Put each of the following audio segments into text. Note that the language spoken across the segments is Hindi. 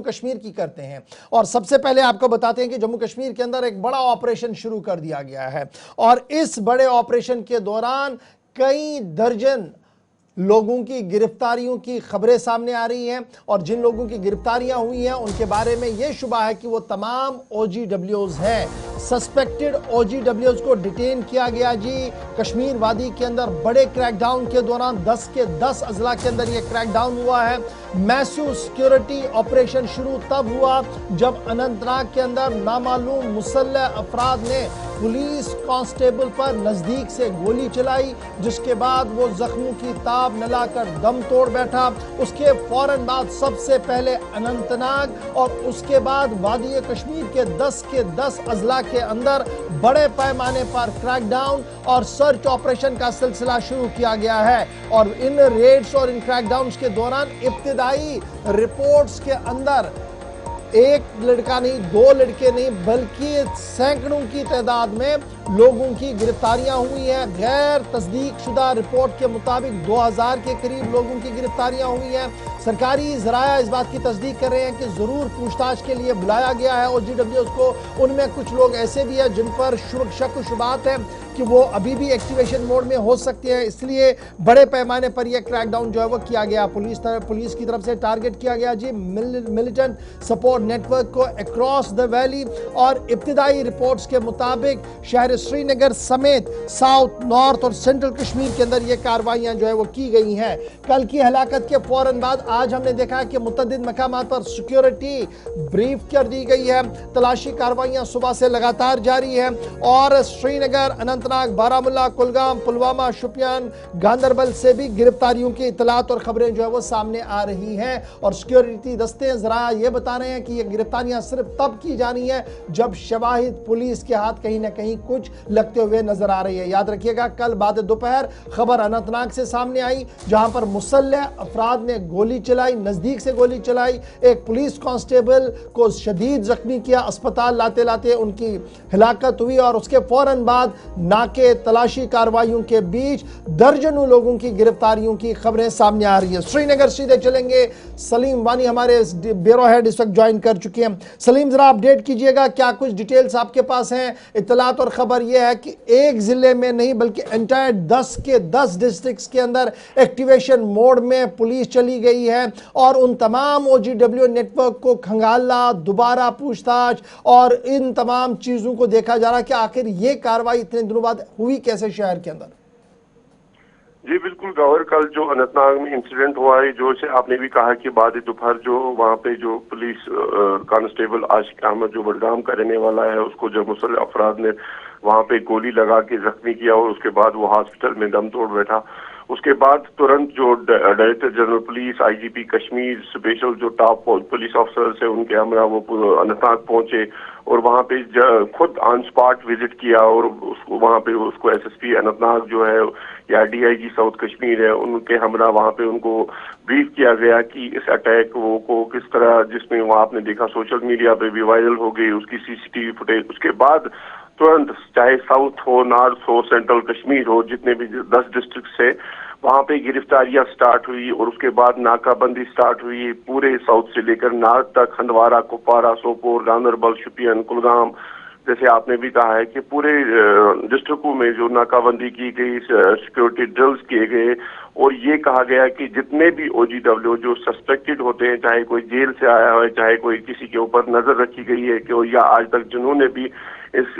कश्मीर की करते हैं। और सबसे पहले आपको बताते हैं कि जम्मू कश्मीर के अंदर एक बड़ा ऑपरेशन शुरू कर दिया गया है और इस बड़े ऑपरेशन के दौरान कई दर्जन लोगों की गिरफ्तारियों की खबरें सामने आ रही हैं और जिन लोगों की गिरफ्तारियां हुई हैं उनके बारे में यह शुबा है कि वो तमाम OGWs हैं। सस्पेक्टेड OGWs को डिटेन किया गया जी। कश्मीर वादी के अंदर बड़े क्रैकडाउन के दौरान 10 के 10 अजला के अंदर यह क्रैकडाउन हुआ है। मैसिव सिक्योरिटी ऑपरेशन शुरू तब हुआ जब अनंतनाग के अंदर नामालूम मुसल्लह अफराद ने पुलिस कांस्टेबल पर नजदीक से गोली चलाई, जिसके बाद वो जख्मों की ताब न लाकर दम तोड़ बैठा। उसके फौरन बाद सबसे पहले अनंतनाग और उसके बाद वादी कश्मीर के 10 के 10 अजला के अंदर बड़े पैमाने पर क्रैकडाउन और सर्च ऑपरेशन का सिलसिला शुरू किया गया है। और इन रेड्स और इन क्रैकडाउन्स के दौरान इब्तिदाई रिपोर्ट्स के अंदर एक लड़का नहीं, दो लड़के नहीं, बल्कि सैकड़ों की तादाद में लोगों की गिरफ्तारियां हुई हैं। गैर तस्दीक शुदा रिपोर्ट के मुताबिक 2000 के करीब लोगों की गिरफ्तारियां हुई हैं। सरकारी ज़राया इस बात की तस्दीक कर रहे हैं कि ज़रूर पूछताछ के लिए बुलाया गया है OGWs को। उनमें कुछ लोग ऐसे भी हैं जिन पर शक व शुबात है कि वो अभी भी एक्टिवेशन मोड में हो सकते हैं, इसलिए बड़े पैमाने पर यह क्रैकडाउन जो है वो किया गया। पुलिस की तरफ से टारगेट किया गया जी मिलिटेंट सपोर्ट नेटवर्क को अक्रॉस द वैली। और इब्तिदाई रिपोर्ट्स के मुताबिक शहर श्रीनगर समेत साउथ, नॉर्थ और सेंट्रल कश्मीर के अंदर ये कार्रवाइयां जो है वो की गई हैं। कल की हलाकत के फौरन बाद आज हमने देखा कि मुतअद्दिद मकामात पर सिक्योरिटी ब्रीफ कर दी गई है। तलाशी कार्रवाइयां सुबह से लगातार जारी है और श्रीनगर, अनंतनाग, बारामुल्ला, कुलगाम, पुलवामा, शुपियान, गांदरबल से भी गिरफ्तारियों की इतलात और खबरें जो है वो सामने आ रही हैं। और सिक्योरिटी दस्ते जरा ये बता रहे हैं कि ये गिरफ्तारियां सिर्फ तब की जानी है जब शवाहिद पुलिस के हाथ कहीं ना कहीं कुछ लगते हुए नजर आ रही है। याद रखिएगा, कल बाद दोपहर खबर अनंतनाग से सामने आई जहां पर मुसल्लह अफराद ने गोली चलाई, नजदीक से गोली चलाई, एक पुलिस कांस्टेबल को शदीद जख्मी किया, अस्पताल लाते लाते उनकी हिलाकत हुई। और उसके फौरन बाद नाके तलाशी कार्रवाइयों के बीच दर्जनों लोगों की गिरफ्तारियों की खबरें सामने आ रही है। श्रीनगर सीधे चलेंगे, सलीम वानी हमारे ब्यूरो हेड इस वक्त ज्वाइन कर चुके हैं। सलीम, जरा अपडेट कीजिएगा, क्या कुछ डिटेल्स आपके पास हैं? इतलात और खबर यह है कि एक जिले में नहीं बल्कि एंटायर 10 के 10 डिस्ट्रिक्ट्स के अंदर एक्टिवेशन मोड में पुलिस चली गई है और उन तमाम OGW नेटवर्क को खंगाला, दोबारा पूछताछ और इन तमाम चीजों को देखा जा रहा है कि आखिर ये कार्रवाई इतने दिनों बाद हुई कैसे शहर के अंदर। जी बिल्कुल गौर, कल जो अनंतनाग में इंसिडेंट हुआ है, जो से आपने भी कहा कि बाद दोपहर जो वहाँ पे जो पुलिस कांस्टेबल आशिक अहमद जो बडगाम का रहने वाला है, उसको जो मुसल्लह अफराद ने वहाँ पे गोली लगा के जख्मी किया और उसके बाद वो हॉस्पिटल में दम तोड़ बैठा। उसके बाद तुरंत जो director general police, IGP Kashmir, special जो टॉप पुलिस ऑफिसर्स है उनके हमरा वो अनंतनाग पहुंचे और वहाँ पे खुद ऑन स्पॉट विजिट किया और उसको वहाँ पे उसको SSP अनंतनाग जो है या DIG साउथ कश्मीर है उनके हमरा वहाँ पे उनको ब्रीफ किया गया कि इस अटैक को किस तरह, जिसमें वो आपने देखा सोशल मीडिया पे भी वायरल हो गई उसकी CCTV फुटेज। उसके बाद तुरंत चाहे साउथ हो, नॉर्थ हो, सेंट्रल कश्मीर हो, जितने भी 10 डिस्ट्रिक्ट है वहाँ पे गिरफ्तारियां स्टार्ट हुई और उसके बाद नाकाबंदी स्टार्ट हुई पूरे साउथ से लेकर नॉर्थ तक। हंदवारा, कुपवारा, सोपोर, गांदरबल, शुपियन, कुलगाम, जैसे आपने भी कहा है कि पूरे डिस्ट्रिक्टों में जो नाकाबंदी की गई, सिक्योरिटी ड्रिल्स किए गए और ये कहा गया कि जितने भी OGW जो सस्पेक्टेड होते हैं, चाहे कोई जेल से आया हो, चाहे कोई किसी के ऊपर नजर रखी गई है कि या आज तक जिन्होंने भी इस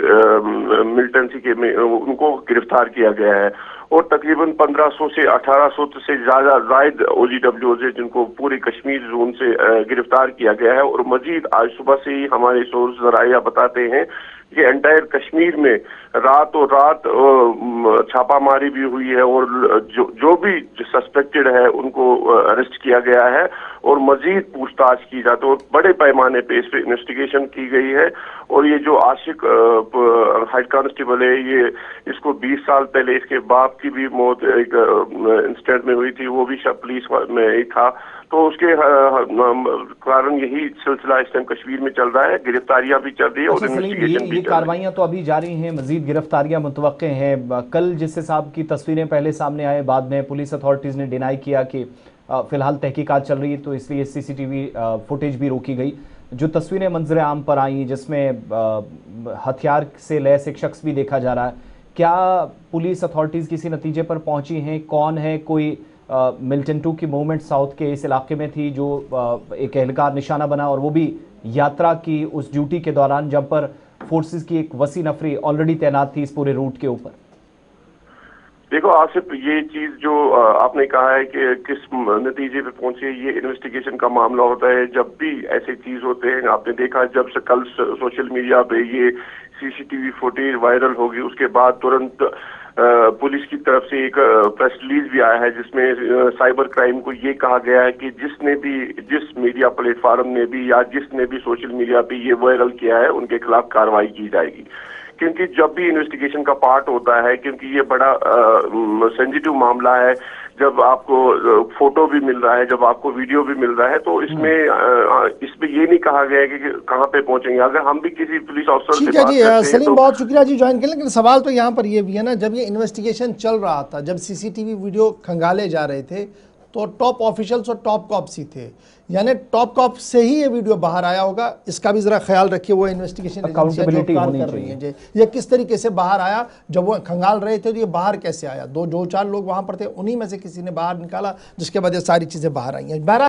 मिलिटेंसी के में उनको गिरफ्तार किया गया है और तकरीबन 1500 से 1800 से ज्यादा जायद OGWs है जिनको पूरे कश्मीर जोन से गिरफ्तार किया गया है। और मजीद आज सुबह से ही हमारे सोर्स जराया बताते हैं कि एंटायर कश्मीर में रातों रात छापामारी भी हुई है और जो भी सस्पेक्टेड है उनको अरेस्ट किया गया है और मजीद पूछताछ की जाती है और बड़े पैमाने पे इस पे इन्वेस्टिगेशन की गई है। और ये जो आशिक हेड कांस्टेबल है, ये इसको 20 साल पहले इसके बाप की भी मौत एक इंसिडेंट में हुई थी, वो भी पुलिस में ही था। तो उसके कारण यही सिलसिला इस टाइम कश्मीर में चल रहा है, गिरफ्तारियां भी चल रही है और इन्वेस्टिगेशन भी। ये कार्रवाइयां तो अभी जारी हैं, मजीद गिरफ्तारियां मुतवक्के हैं। कल जिस हिसाब की तस्वीरें पहले सामने आए, बाद में पुलिस अथॉरिटीज ने डिनाई किया कि फिलहाल तहकीकात चल रही है, तो इसलिए सीसीटीवी फुटेज भी रोकी गई। जो तस्वीरें मंजर आम पर आई जिसमें हथियार से लैस एक शख्स भी देखा जा रहा है, क्या पुलिस अथॉरिटीज़ किसी नतीजे पर पहुंची हैं? कौन है? कोई मिल्टन 2 की मूवमेंट साउथ के इस इलाके में थी जो एक एहलकार निशाना बना, और वो भी यात्रा की उस ड्यूटी के दौरान जब पर फोर्सेस की एक वसी नफरी ऑलरेडी तैनात थी इस पूरे रूट के ऊपर। देखो आसिफ, ये चीज जो आपने कहा है कि किस नतीजे पे पहुंचे, ये इन्वेस्टिगेशन का मामला होता है। जब भी ऐसे चीज होते हैं, आपने देखा जब से कल सोशल मीडिया पे ये सीसीटीवी फुटेज वायरल होगी, उसके बाद तुरंत पुलिस की तरफ से एक प्रेस रिलीज भी आया है जिसमें साइबर क्राइम को ये कहा गया है कि जिस मीडिया प्लेटफॉर्म ने भी या जिसने भी सोशल मीडिया पे ये वायरल किया है उनके खिलाफ कार्रवाई की जाएगी। क्योंकि जब भी इन्वेस्टिगेशन का पार्ट होता है, क्योंकि ये बड़ा सेंसिटिव मामला है, जब आपको फोटो भी मिल रहा है, जब आपको वीडियो भी मिल रहा है, तो इसमें ये नहीं कहा गया है कि कहाँ पे पहुंचेंगे। अगर हम भी किसी पुलिस ऑफिसर से बात करते हैं सलीम, तो बहुत शुक्रिया जी ज्वाइन करने। लेकिन सवाल तो यहाँ पर ये भी है ना, जब ये इन्वेस्टिगेशन चल रहा था, जब सीसीटीवी वीडियो खंगाले जा रहे थे, तो टॉप ऑफिशियल्स और टॉप कॉप्स ही थे, यानी टॉप कॉप से ही ये वीडियो बाहर आया होगा। इसका भी जरा ख्याल रखिए, वो इन्वेस्टिगेशन अकाउंटेबिलिटी होनी कर रही है जी, ये किस तरीके से बाहर आया। जब वो खंगाल रहे थे तो ये बाहर कैसे आया? दो चार लोग वहां पर थे, उन्हीं में से किसी ने बाहर निकाला, जिसके बाद ये सारी चीजें बाहर आई हैं।